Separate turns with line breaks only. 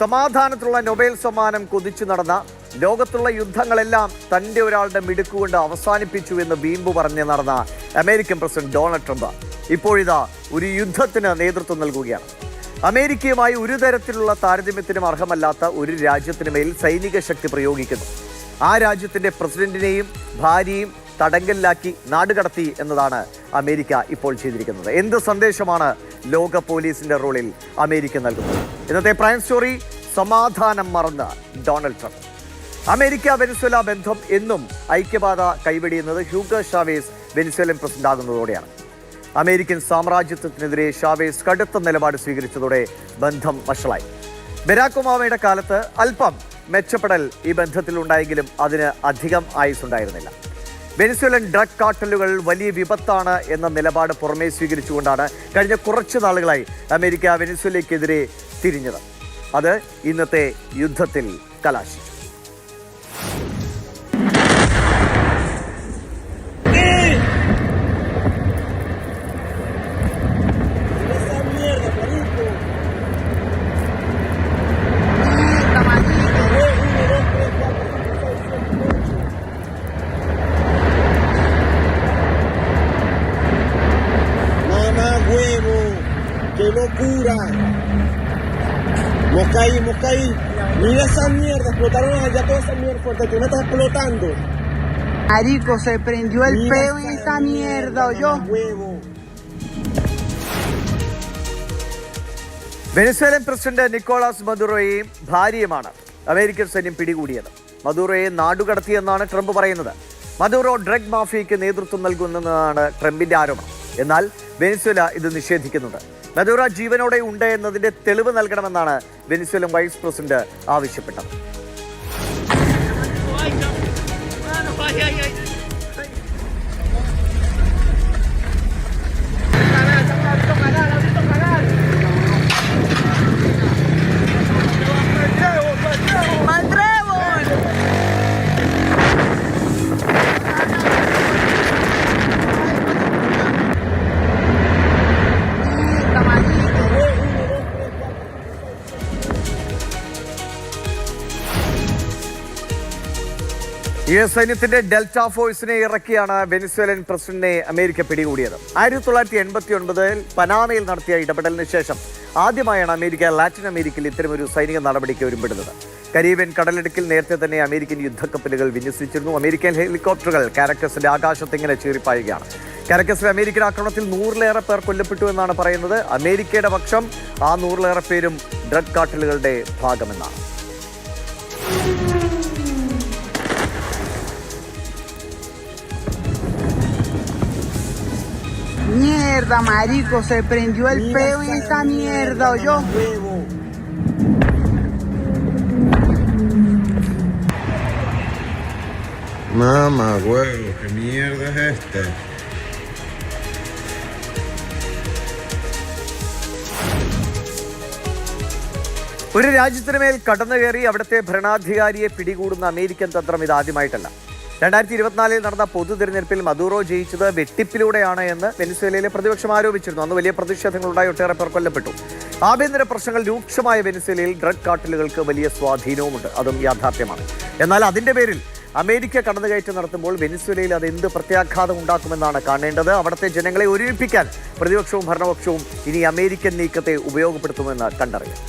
സമാധാനത്തിലുള്ള Nobel സമ്മാനം കൊതിച്ചു നടന്ന ലോകത്തുള്ള യുദ്ധങ്ങളെല്ലാം തൻ്റെ ഒരാളുടെ മിടുക്കുകൊണ്ട് അവസാനിപ്പിച്ചു എന്ന് വീമ്പ് പറഞ്ഞ് നടന്ന അമേരിക്കൻ പ്രസിഡന്റ് ഡൊണാൾഡ് ട്രംപ് ഇപ്പോഴിതാ ഒരു യുദ്ധത്തിന് നേതൃത്വം നൽകുകയാണ്. അമേരിക്കയുമായി ഒരു തരത്തിലുള്ള താരതമ്യത്തിനും അർഹമല്ലാത്ത ഒരു രാജ്യത്തിന് മേൽ സൈനിക ശക്തി പ്രയോഗിക്കുന്നു. ആ രാജ്യത്തിൻ്റെ പ്രസിഡന്റിനെയും ഭാര്യയും തടങ്കലിലാക്കി നാടുകടത്തി എന്നതാണ് അമേരിക്ക ഇപ്പോൾ ചെയ്തിരിക്കുന്നത്. എന്ത് സന്ദേശമാണ് ലോക പോലീസിന്റെ റോളിൽ അമേരിക്ക നൽകുന്നത്? ഇന്നത്തെ പ്രൈം സ്റ്റോറി, സമാധാനം മറന്ന ഡൊണാൾഡ് ട്രംപ്. അമേരിക്ക വെനിസ്വേല ബന്ധം എന്നും ഐക്യപാത കൈവെടിയുന്നത് ഹ്യൂഗോ ഷാവേസ് വെനിസ്വേലൻ പ്രസിഡന്റ് ആകുന്നതോടെയാണ്. അമേരിക്കൻ സാമ്രാജ്യത്വത്തിനെതിരെ ഷാവേസ് കടുത്ത നിലപാട് സ്വീകരിച്ചതോടെ ബന്ധം വഷളായി. ബരാക് ഒബാമയുടെ കാലത്ത് അല്പം മെച്ചപ്പെടൽ ഈ ബന്ധത്തിലുണ്ടായെങ്കിലും അതിന് അധികം ആയുസ്സുണ്ടായിരുന്നില്ല. വെനിസ്വേലൻ ഡ്രഗ് കാർട്ടലുകൾ വലിയ വിപത്താണ് എന്ന നിലപാട് പുറമേ സ്വീകരിച്ചുകൊണ്ടാണ് കഴിഞ്ഞ കുറച്ച് നാളുകളായി അമേരിക്ക വെനിസ്വേലയ്ക്കെതിരെ തിരിഞ്ഞത്. അത് ഇന്നത്തെ യുദ്ധത്തിൽ കലാശിച്ചു.
¡Qué locura! Moscaí. Mira esa mierda, explotaron allá toda esa mierda fuerte. Tú me estás explotando.
Marico, se prendió el peo en esta mierda, ¿oyó?
Venezuelan president Nicolas മദുറോയെയും ഭാര്യയുമാണ് അമേരിക്കൻ സൈന്യം പിടികൂടിയത്. മദുറോയെ നാടുകടത്തിയെന്നാണ് ട്രംപ് പറയുന്നത്. Maduro drug മാഫിയയ്ക്ക് നേതൃത്വം നൽകുന്നതാണ് ട്രംപിന്റെ ആരോപണം. എന്നാൽ വെനിസ്വേല ഇത് നിഷേധിക്കുന്നുണ്ട്. മദുറോ ജീവനോടെ ഉണ്ട് എന്നതിന്റെ തെളിവ് നൽകണമെന്നാണ് വെനിസ്വേലൻ വൈസ് പ്രസിഡന്റ് ആവശ്യപ്പെട്ടത്. US സൈന്യത്തിന്റെ ഡെൽറ്റ ഫോഴ്സിനെ ഇറക്കിയാണ് വെനിസ്വേലൻ പ്രസിഡന്റിനെ അമേരിക്ക പിടികൂടിയത്. 1989 പനാമയിൽ നടത്തിയ ഇടപെടലിന് ശേഷം ആദ്യമായാണ് അമേരിക്ക ലാറ്റിൻ അമേരിക്കയിൽ ഇത്തരമൊരു സൈനിക നടപടിക്ക് ഒരുമ്പെടുന്നത്. കരീബിയൻ കടലിടുക്കിൽ നേരത്തെ തന്നെ അമേരിക്കൻ യുദ്ധക്കപ്പലുകൾ വിന്യസിച്ചിരുന്നു. അമേരിക്കൻ ഹെലികോപ്റ്ററുകൾ കാരക്കസിന്റെ ആകാശത്ത് ഇങ്ങനെ ചീറിപ്പായുകയാണ്. കാരക്കസിലെ അമേരിക്കൻ ആക്രമണത്തിൽ 100-ലേറെ പേർ കൊല്ലപ്പെട്ടു എന്നാണ് പറയുന്നത്. അമേരിക്കയുടെ പക്ഷം ആ 100-ലേറെ പേരും drug കാർട്ടലുകളുടെ ഭാഗമെന്നാണ്.
Mierda, marico, se prendió el peo en esta mierda, ¿oyó?
Mamá, huevo, ¿qué mierda es este?
ഒരു രാജ്യത്തിന് മേൽ കടന്നു കയറി അവിടുത്തെ ഭരണാധികാരിയെ പിടികൂടുന്ന അമേരിക്കൻ തന്ത്രം ഇതാദ്യമായിട്ടല്ല. 2024 നടന്ന പൊതു തെരഞ്ഞെടുപ്പിൽ മദുറോ ജയിച്ചത് വെട്ടിപ്പിലൂടെയാണ് എന്ന് വെനിസ്വേലയിലെ പ്രതിപക്ഷം ആരോപിച്ചിരുന്നു. അന്ന് വലിയ പ്രതിഷേധങ്ങളുണ്ടായി, ഒട്ടേറെ പേർ കൊല്ലപ്പെട്ടു. ആഭ്യന്തര പ്രശ്നങ്ങൾ രൂക്ഷമായ വെനിസ്വേലയിൽ ഡ്രഗ് കാർട്ടലുകൾക്ക് വലിയ സ്വാധീനവുമുണ്ട്, അതും യാഥാർത്ഥ്യമാണ്. എന്നാൽ അതിന്റെ പേരിൽ അമേരിക്ക കടന്നുകയറ്റം നടത്തുമ്പോൾ വെനിസ്വേലയിൽ അത് എന്ത് പ്രത്യാഘാതം ഉണ്ടാക്കുമെന്നാണ് കാണേണ്ടത്. അവിടുത്തെ ജനങ്ങളെ ഒരുമിപ്പിക്കാൻ പ്രതിപക്ഷവും ഭരണപക്ഷവും ഇനി അമേരിക്കൻ നീക്കത്തെ ഉപയോഗപ്പെടുത്തുമെന്ന് കണ്ടറിയാം.